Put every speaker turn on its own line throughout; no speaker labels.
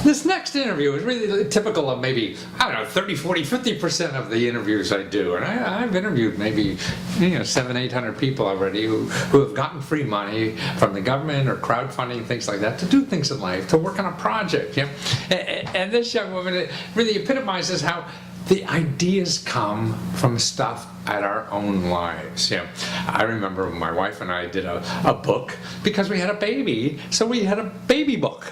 This next interview is really typical of maybe, I don't know, 30, 40, 50% of the interviews I do. And I've interviewed maybe, 700, 800 people already who have gotten free money from the government or crowdfunding, things like that, to do things in life, to work on a project. And this young woman really epitomizes how the ideas come from stuff at our own lives. I remember my wife and I did a book because we had a baby, so we had a baby book.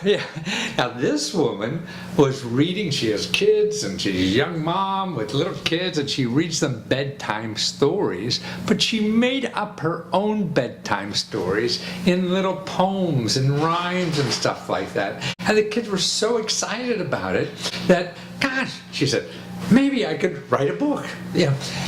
Now this woman was reading, she has kids and she's a young mom with little kids, and she reads them bedtime stories, but she made up her own bedtime stories in little poems and rhymes and stuff like that. And the kids were so excited about it that, gosh, she said, maybe I could write a book.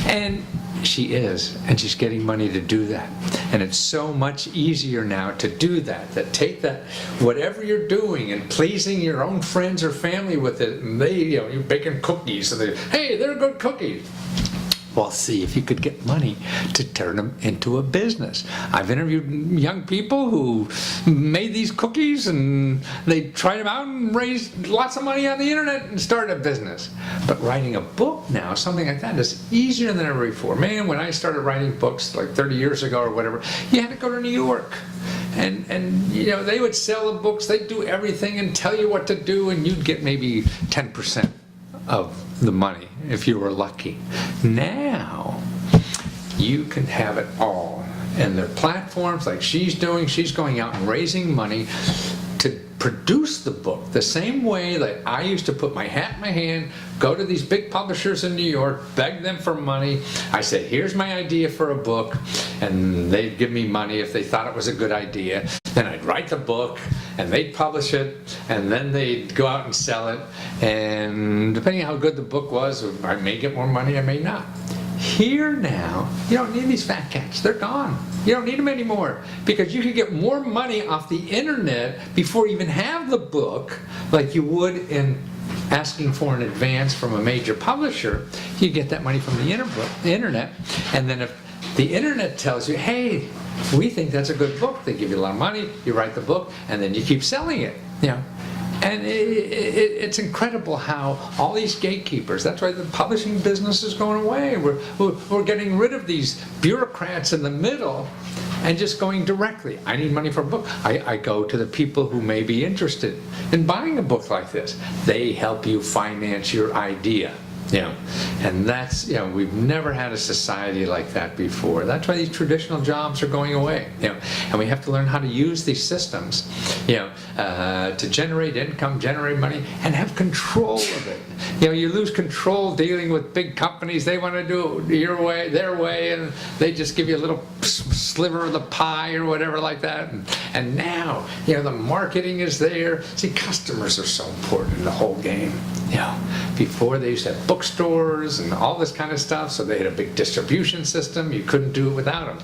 And she is, and she's getting money to do that. And it's so much easier now to do that, take that, whatever you're doing and pleasing your own friends or family with it, and you're baking cookies, and hey, they're good cookies. Well, see if you could get money to turn them into a business. I've interviewed young people who made these cookies and they tried them out and raised lots of money on the internet and started a business. But writing a book now, something like that, is easier than ever before. Man, when I started writing books like 30 years ago or whatever, you had to go to New York. And they would sell the books, they'd do everything and tell you what to do, and you'd get maybe 10% of the money if you were lucky. Now you can have it all, and there are platforms like she's doing. She's going out and raising money to produce the book the same way that I used to put my hat in my hand, go to these big publishers in New York, beg them for money. I said, here's my idea for a book, and they'd give me money if they thought it was a good idea. Then I'd write the book, and they'd publish it, and then they'd go out and sell it, and depending on how good the book was, I may get more money, I may not. Here now, you don't need these fat cats. They're gone. You don't need them anymore, because you can get more money off the internet before you even have the book, like you would in asking for an advance from a major publisher. You get that money from the internet, and then if the internet tells you, hey, we think that's a good book, they give you a lot of money, you write the book, and then you keep selling it. And it's incredible how all these gatekeepers, that's why the publishing business is going away. We're getting rid of these bureaucrats in the middle and just going directly. I need money for a book. I go to the people who may be interested in buying a book like this. They help you finance your idea. And that's, we've never had a society like that before. That's why these traditional jobs are going away. And we have to learn how to use these systems, to generate income, generate money, and have control of it. You lose control dealing with big companies. They want to do it your way, their way, and they just give you a little sliver of the pie or whatever like that. And now, the marketing is there. See, customers are so important in the whole game. Before they used to have bookstores and all this kind of stuff, so they had a big distribution system. You couldn't do it without them.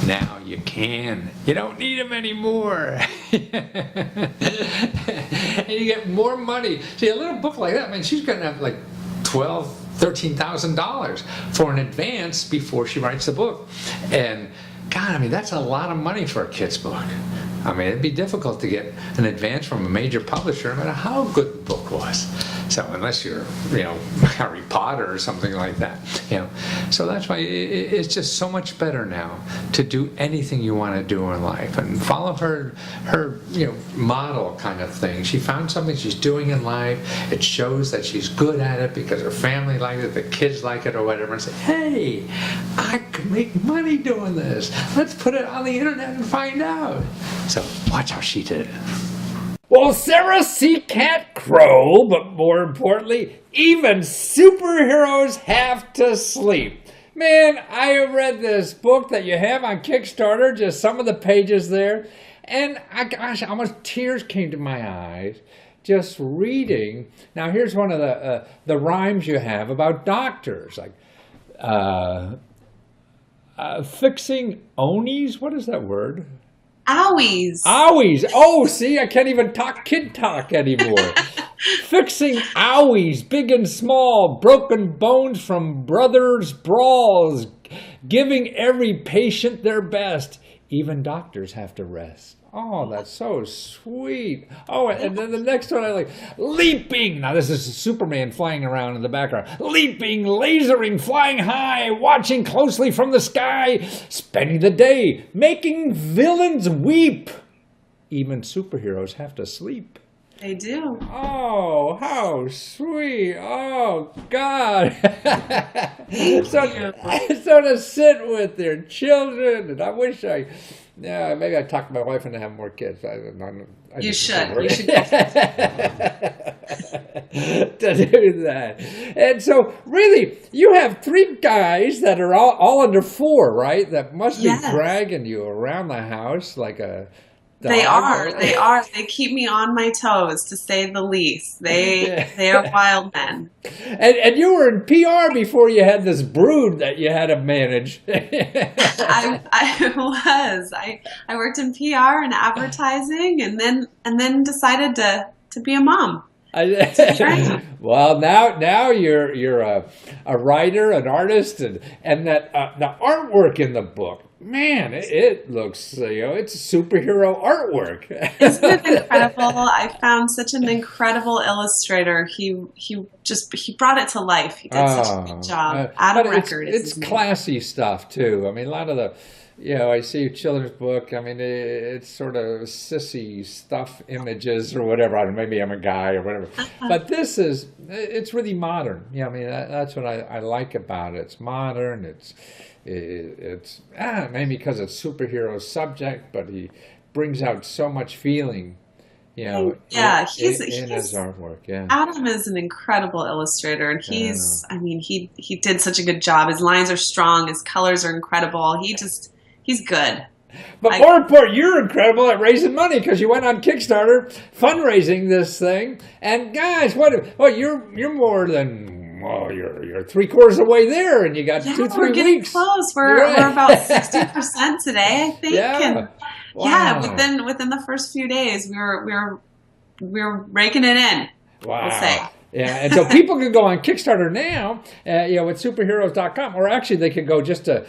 Now you can. You don't need them anymore. And you get more money. See, a little book like that, she's going to have like $13,000 for an advance before she writes the book. And God, that's a lot of money for a kid's book. It'd be difficult to get an advance from a major publisher, no matter how good the book was. So unless you're, Harry Potter or something like that, So that's why it's just so much better now to do anything you want to do in life and follow her, model kind of thing. She found something she's doing in life. It shows that she's good at it because her family likes it, the kids like it or whatever, and say, hey, I can make money doing this. Let's put it on the internet and find out. So watch how she did it. Well, Sarah C. Cat Crow, but more importantly, even superheroes have to sleep. Man, I read this book that you have on Kickstarter, just some of the pages there, and almost tears came to my eyes just reading. Now, here's one of the rhymes you have about doctors, like fixing onies. What is that word?
Owies.
Owies. Oh, see, I can't even talk kid talk anymore. Fixing owies, big and small, broken bones from brothers' brawls, giving every patient their best. Even doctors have to rest. Oh, that's so sweet. Oh, and then the next one I like, leaping. Now this is Superman flying around in the background. Leaping, lasering, flying high, watching closely from the sky, spending the day making villains weep. Even superheroes have to sleep.
They do.
Oh, how sweet. Oh, God. So to sit with their children, and I wish yeah, maybe I'd talk to my wife into having more kids.
You should. You should.
To do that. And so, really, you have 3 guys that are all under 4, right? That must be dragging you around the house like a...
They are. They keep me on my toes, to say the least. They are wild men.
And you were in PR before you had this brood that you had to manage.
I was. I worked in PR and advertising, and then decided to be a mom.
Well, now you're a writer, an artist, and that the artwork in the book. Man, it looks, it's superhero artwork.
Isn't it incredible? I found such an incredible illustrator. He brought it to life. He did such a good job. Adam Record.
It's classy stuff too. I mean, a lot of the, I see children's book. I mean, it's sort of sissy stuff images or whatever. I don't know, maybe I'm a guy or whatever. But it's really modern. Yeah, I mean, that's what I like about it. It's modern. It's maybe because it's superhero subject, but he brings out so much feeling, in his artwork. Yeah,
Adam is an incredible illustrator, and he did such a good job. His lines are strong, his colors are incredible. He's good.
But more important, you're incredible at raising money because you went on Kickstarter fundraising this thing. And guys, you're more than. Well, you're 3/4 of the way there, and you got 2-3 weeks.
We're getting close. We're about 60% today, I think.
Yeah.
Within the first few days, we were raking it in.
Wow.
We'll say.
Yeah, and so people can go on Kickstarter now, with superheroes.com, or actually they could go just to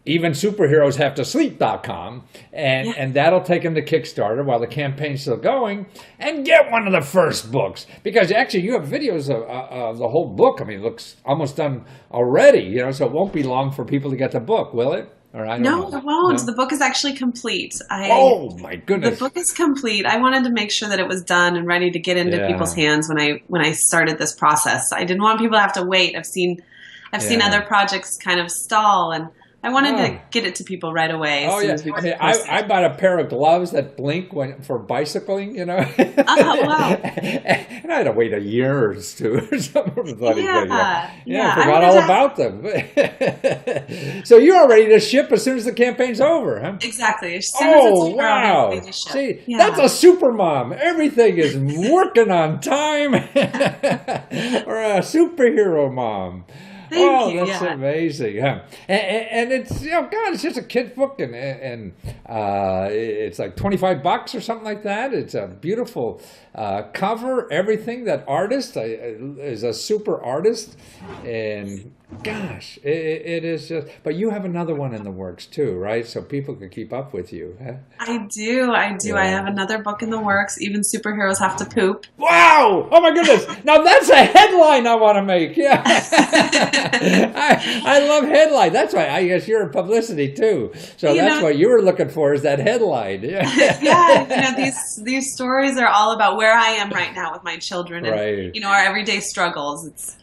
evensuperheroeshavetosleep.com, and that'll take them to Kickstarter while the campaign's still going, and get one of the first books, because actually you have videos of the whole book. I mean, it looks almost done already, so it won't be long for people to get the book, will it? Or I don't know.
It won't. No? The book is actually complete.
Oh my goodness!
The book is complete. I wanted to make sure that it was done and ready to get into people's hands when I started this process. I didn't want people to have to wait. I've seen other projects kind of stall, and I wanted to get it to people right away.
I bought a pair of gloves that blink for bicycling,
Oh, wow.
And I had to wait a year or 2 or something. I
I
forgot all about them. So you're all ready to ship as soon as the campaign's over, huh?
Exactly. As soon as it's over,
wow.
I'm ready to ship.
See, that's a super mom. Everything is working on time. Or a superhero mom.
Thank you.
That's amazing, huh? And it's it's just a kid's book, and it's like $25 or something like that. It's a beautiful cover. Everything. That artist is a super artist, and gosh, it is just. But you have another one in the works too, right? So people can keep up with you. Huh?
I do. Yeah. I have another book in the works. Even superheroes have to poop.
Wow! Oh my goodness! Now that's a headline I want to make. Yeah. I love headline. That's why I guess you're in publicity too. So that's what you were looking for, is that headline.
Yeah. These stories are all about where I am right now with my children, and our everyday struggles. It's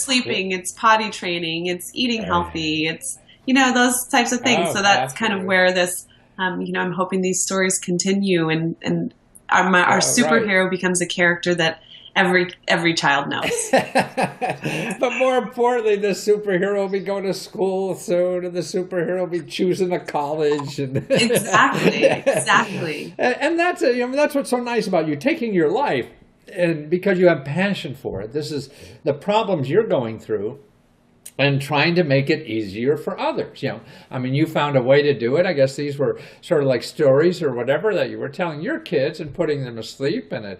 sleeping, it's potty training, it's eating healthy, it's those types of things. So that's kind of where this I'm hoping these stories continue, and our superhero becomes a character that every child knows.
But more importantly, the superhero will be going to school soon, and the superhero will be choosing a college. And
Exactly.
And that's that's what's so nice about you taking your life, and because you have passion for it. This is the problems you're going through. and trying to make it easier for others. I mean, you found a way to do it. I guess these were sort of like stories or whatever that you were telling your kids and putting them to sleep. And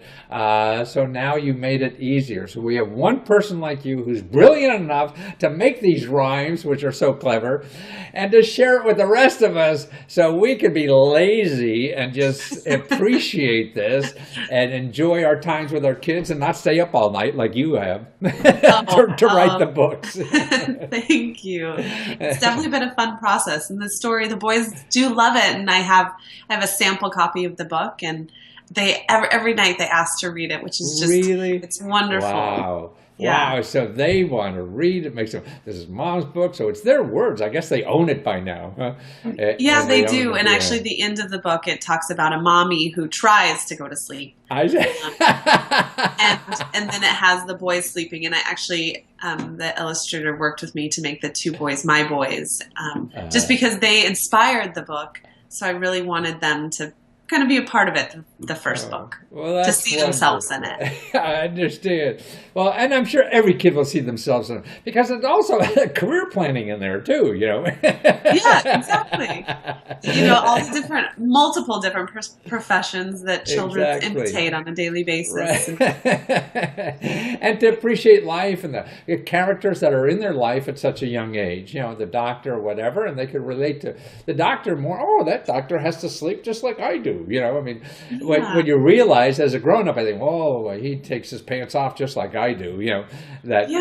so now you made it easier. So we have one person like you who's brilliant enough to make these rhymes, which are so clever, and to share it with the rest of us so we could be lazy and just appreciate this and enjoy our times with our kids and not stay up all night like you have to write the books.
Thank you. It's definitely been a fun process. And the story, the boys do love it. And I have a sample copy of the book, and they every night they ask to read it, which is just
really,
it's wonderful.
Wow.
Yeah.
Wow, so they want to read it. Makes them. This is Mom's book, so it's their words. I guess they own it by now. Huh?
Yeah, they do. And actually, the end of the book, it talks about a mommy who tries to go to sleep. And then it has the boys sleeping. And I actually, the illustrator worked with me to make the two boys my boys, just because they inspired the book. So I really wanted them to kind of be a part of it, the first book, to see themselves in it.
I understand. Well, and I'm sure every kid will see themselves in it, because it's also career planning in there too,
Yeah, exactly. All the multiple different professions that children imitate on a daily basis.
Right. And to appreciate life and the characters that are in their life at such a young age, the doctor or whatever, and they could relate to the doctor more. Oh, that doctor has to sleep just like I do. I mean, when you realize as a grown-up, I think, oh, he takes his pants off just like I do, that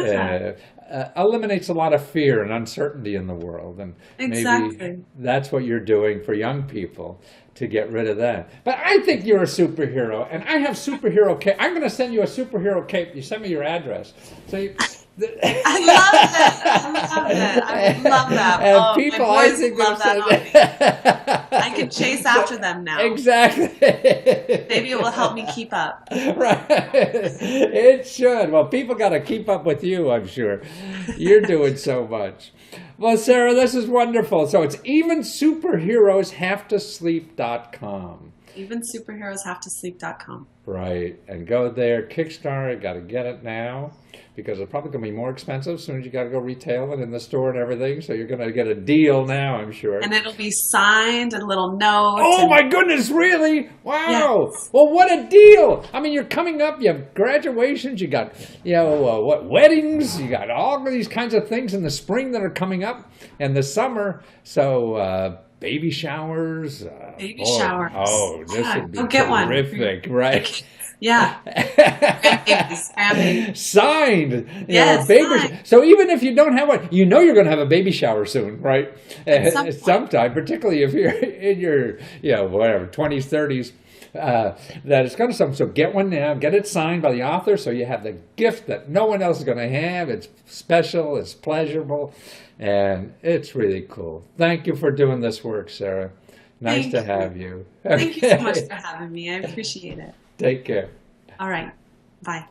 eliminates a lot of fear and uncertainty in the world. And maybe that's what you're doing for young people, to get rid of that. But I think you're a superhero, and I have superhero cape. I'm going to send you a superhero cape. You send me your address. So
I love it. I love that.
And people,
my boys love that on me. I can chase after them now.
Exactly.
Maybe it will help me keep up.
Right. It should. Well, people got to keep up with you, I'm sure. You're doing so much. Well, Sarah, this is wonderful. So it's evensuperheroeshavetosleep.com.
Evensuperheroeshavetosleep.com.
Right. And go there, Kickstarter, got to get it now, because it's probably going to be more expensive as soon as you got to go retail it in the store and everything. So you're going to get a deal now, I'm sure.
And it'll be signed, a little note.
Oh, my goodness, really? Wow.
Yes.
Well, what a deal. I mean, you're coming up, you have graduations, you got, weddings, you got all of these kinds of things in the spring that are coming up, and the summer. So, baby showers.
Showers.
Oh, this would be terrific, right?
Yeah.
Signed.
Yes,
baby.
signed.
So even if you don't have one, you're going to have a baby shower soon, right? Sometime, particularly if you're in your, 20s, 30s. That it's going to something. So get one now. Get it signed by the author, so you have the gift that no one else is going to have. It's special. It's pleasurable. And it's really cool. Thank you for doing this work, Sarah. Nice to have you.
Thank you so much for having me. I appreciate it.
Take care.
All right. Bye.